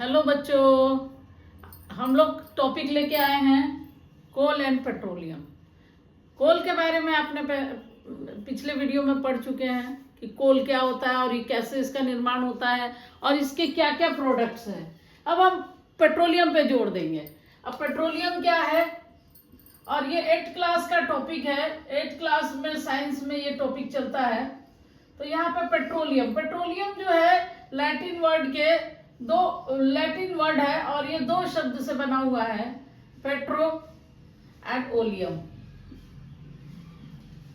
Hello बच्चों, हम लोग टॉपिक लेके आए हैं कोल एंड पेट्रोलियम। कोल के बारे में आपने पिछले वीडियो में पढ़ चुके हैं कि कोल क्या होता है और ये कैसे इसका निर्माण होता है और इसके क्या क्या प्रोडक्ट्स हैं। अब हम पेट्रोलियम पे जोड़ देंगे। अब पेट्रोलियम क्या है, और ये 8th क्लास का टॉपिक है। 8th क्लास में साइंस में ये टॉपिक चलता है। तो यहाँ पे पेट्रोलियम जो है लैटिन वर्ड है और ये दो शब्द से बना हुआ है, पेट्रो एंड ओलियम।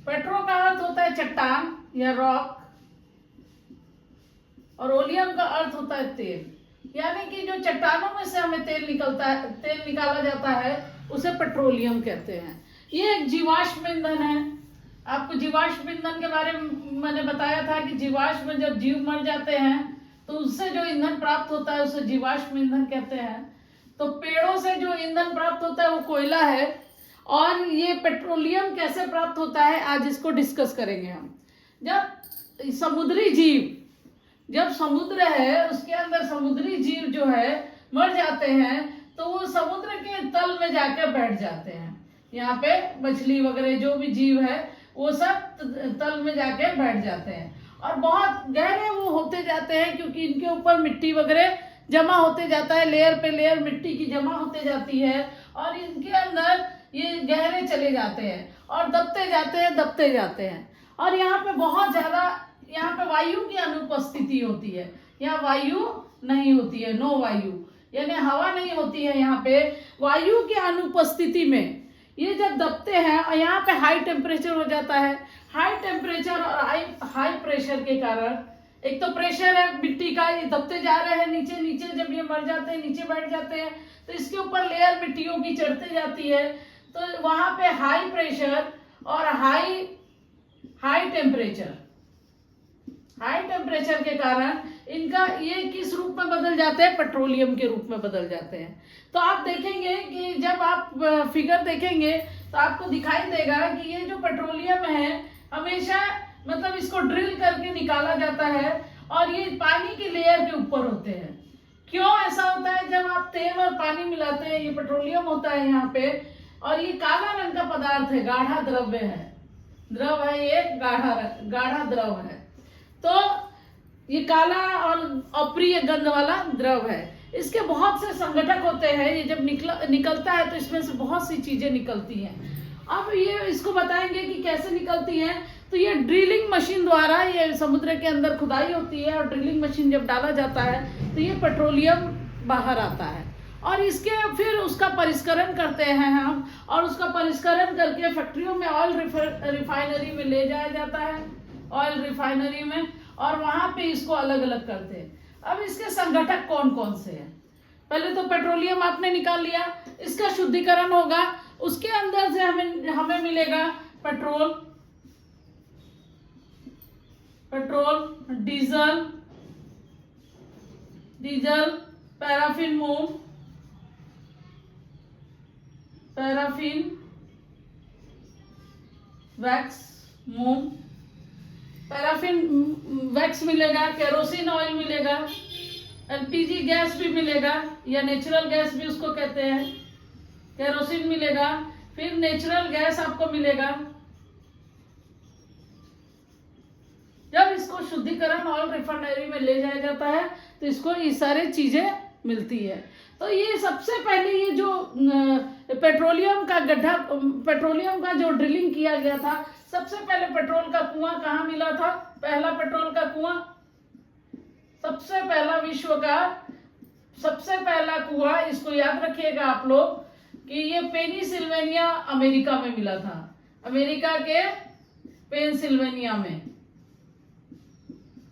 पेट्रो का अर्थ होता है चट्टान या रॉक, और ओलियम का अर्थ होता है तेल। यानी कि जो चट्टानों में से हमें तेल निकाला जाता है उसे पेट्रोलियम कहते हैं। ये एक जीवाश्म ईंधन है। आपको जीवाश्म ईंधन के बारे में मैंने बताया था कि जीवाश्म में जब जीव मर जाते हैं तो उससे जो ईंधन प्राप्त होता है उसे जीवाश्म ईंधन कहते हैं। तो पेड़ों से जो ईंधन प्राप्त होता है वो कोयला है। और ये पेट्रोलियम कैसे प्राप्त होता है आज इसको डिस्कस करेंगे हम। जब समुद्र है उसके अंदर समुद्री जीव जो है मर जाते हैं तो वो समुद्र के तल में जाकर बैठ जाते हैं। यहाँ पे मछली वगैरह जो भी जीव है वो सब तल में जाके बैठ जाते हैं और बहुत गहरे वो होते जाते हैं क्योंकि इनके ऊपर मिट्टी वगैरह जमा होते जाता है। लेयर पे लेयर मिट्टी की जमा होते जाती है और इनके अंदर ये गहरे चले जाते हैं और दबते जाते हैं। और यहाँ पे बहुत ज्यादा यहाँ पे वायु की अनुपस्थिति होती है। यहाँ वायु नहीं होती है, नो वायु, यानी हवा नहीं होती है। यहाँ पे वायु की अनुपस्थिति में ये जब दबते हैं और यहाँ पे हाई टेम्परेचर हो जाता है। हाई टेम्परेचर और हाई प्रेशर के कारण, एक तो प्रेशर है मिट्टी का, ये दबते जा रहे हैं नीचे नीचे, जब ये मर जाते हैं नीचे बैठ जाते हैं तो इसके ऊपर लेयर मिट्टियों की चढ़ते जाती है। तो वहां पे हाई प्रेशर और हाई टेम्परेचर के कारण इनका ये किस रूप में बदल जाते हैं, पेट्रोलियम के रूप में बदल जाते हैं। तो आप देखेंगे कि जब आप फिगर देखेंगे तो आपको दिखाई देगा कि ये जो पेट्रोलियम है हमेशा मतलब इसको ड्रिल करके निकाला जाता है और ये पानी की लेयर के ऊपर होते हैं। क्यों ऐसा होता है? जब आप तेल और पानी मिलाते हैं, ये पेट्रोलियम होता है यहाँ पे, और ये काला रंग का पदार्थ है, गाढ़ा द्रव्य है, ये गाढ़ा द्रव है। तो ये काला और अप्रिय गंध वाला द्रव है। इसके बहुत से संघटक होते हैं। ये जब निकलता है तो इसमें से बहुत सी चीजें निकलती हैं। अब ये इसको बताएंगे कि कैसे निकलती हैं। तो ये ड्रिलिंग मशीन द्वारा ये समुद्र के अंदर खुदाई होती है और ड्रिलिंग मशीन जब डाला जाता है तो ये पेट्रोलियम बाहर आता है और इसके फिर उसका परिष्करण करते हैं हम, और उसका परिष्करण करके फैक्ट्रियों में ऑयल रिफाइनरी में ले जाया जाता है, ऑयल रिफाइनरी में, और वहां पे इसको अलग अलग करते हैं। अब इसके संघटक कौन कौन से हैं? पहले तो पेट्रोलियम आपने निकाल लिया, इसका शुद्धिकरण होगा, उसके अंदर से हमें मिलेगा पेट्रोल, डीजल, पैराफिन मोम, पैराफिन वैक्स मोम, पैराफिन वैक्स मिलेगा, केरोसिन ऑयल मिलेगा, एलपीजी गैस भी मिलेगा या नेचुरल गैस भी उसको कहते हैं, केरोसिन मिलेगा, फिर नेचुरल गैस आपको मिलेगा। जब इसको शुद्धिकरण ऑयल रिफाइनरी में ले जाया जाता है तो इसको ये सारी चीजें मिलती है। तो ये सबसे पहले ये जो पेट्रोलियम का जो ड्रिलिंग किया गया था, सबसे पहले पेट्रोल का कुआं कहाँ मिला था? पहला पेट्रोल का कुआं, सबसे पहला विश्व का सबसे पहला कुआं, इसको याद रखिएगा आप लोग कि ये पेनिसिल्वेनिया अमेरिका में मिला था। अमेरिका के पेनसिल्वेनिया में,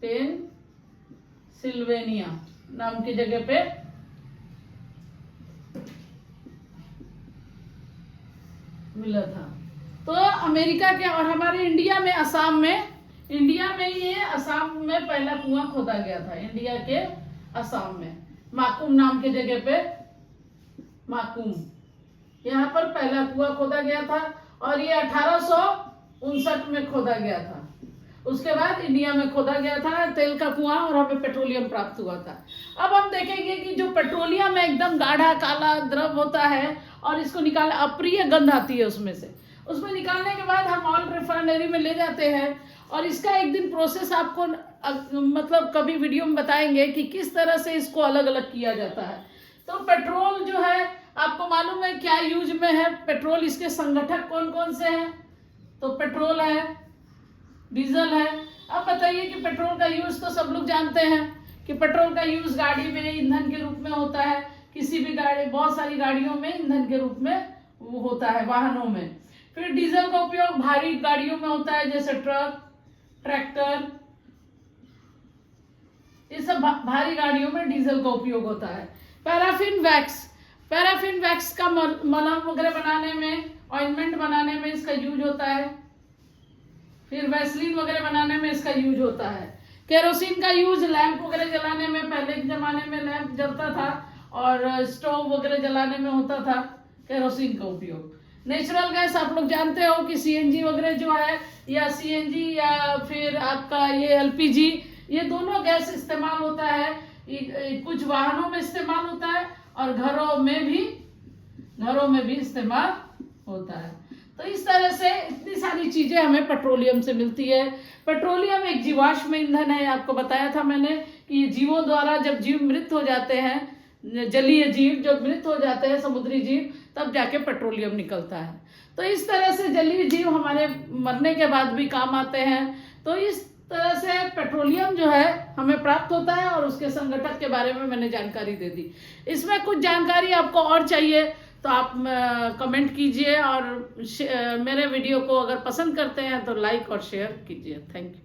पेनसिल्वेनिया नाम की जगह पे मिला था। तो अमेरिका के, और हमारे इंडिया में असम में पहला कुआं खोदा गया था। इंडिया के असम में माकुम नाम के जगह पे, माकुम, यहाँ पर पहला कुआं खोदा गया था और ये 1859 में खोदा गया था। उसके बाद इंडिया में खोदा गया था तेल का कुआं और हमें पेट्रोलियम प्राप्त हुआ था। अब हम देखेंगे कि जो पेट्रोलियम है एकदम गाढ़ा काला द्रव होता है और इसको निकाल अप्रिय गंध आती है उसमें निकालने के बाद हम ऑयल रिफाइनरी में ले जाते हैं और इसका एक दिन प्रोसेस आपको मतलब कभी वीडियो में बताएंगे कि किस तरह से इसको अलग अलग किया जाता है। तो पेट्रोल जो है आपको मालूम है क्या यूज में है पेट्रोल, इसके संगठक कौन कौन से हैं? तो पेट्रोल है, डीजल है। अब बताइए कि पेट्रोल का यूज तो सब लोग जानते हैं कि पेट्रोल का यूज गाड़ी में ईंधन के रूप में होता है, किसी भी गाड़ी, बहुत सारी गाड़ियों में ईंधन के रूप में वो होता है, वाहनों में। फिर डीजल का उपयोग भारी गाड़ियों में होता है, जैसे ट्रक, ट्रैक्टर, ये सब भारी गाड़ियों में डीजल का उपयोग होता है। पैराफिन वैक्स का मलहम वगैरह बनाने में, ऑइंटमेंट बनाने में इसका यूज होता है। फिर वैसलीन वगैरह बनाने में इसका यूज होता है। केरोसिन का यूज लैंप वगैरह जलाने में, पहले के जमाने में लैंप जलता था और स्टोव वगैरह जलाने में होता था केरोसिन का उपयोग। नेचुरल गैस आप लोग जानते हो कि सीएनजी वगैरह जो है, या सीएनजी या फिर आपका ये एलपीजी, ये दोनों गैस इस्तेमाल होता है। कुछ वाहनों में इस्तेमाल होता है और घरों में भी इस्तेमाल होता है। तो इस तरह से इतनी सारी चीजें हमें पेट्रोलियम से मिलती है। पेट्रोलियम एक जीवाश्म ईंधन है, आपको बताया था मैंने कि ये जीवों द्वारा, जब जीव मृत हो जाते हैं, जलीय जीव जब मृत हो जाते हैं, समुद्री जीव, तब जाके पेट्रोलियम निकलता है। तो इस तरह से जलीय जीव हमारे मरने के बाद भी काम आते हैं। तो इस तरह से पेट्रोलियम जो है हमें प्राप्त होता है और उसके संगठक के बारे में मैंने जानकारी दे दी। इसमें कुछ जानकारी आपको और चाहिए तो आप कमेंट कीजिए और मेरे वीडियो को अगर पसंद करते हैं तो लाइक और शेयर कीजिए। Thank you.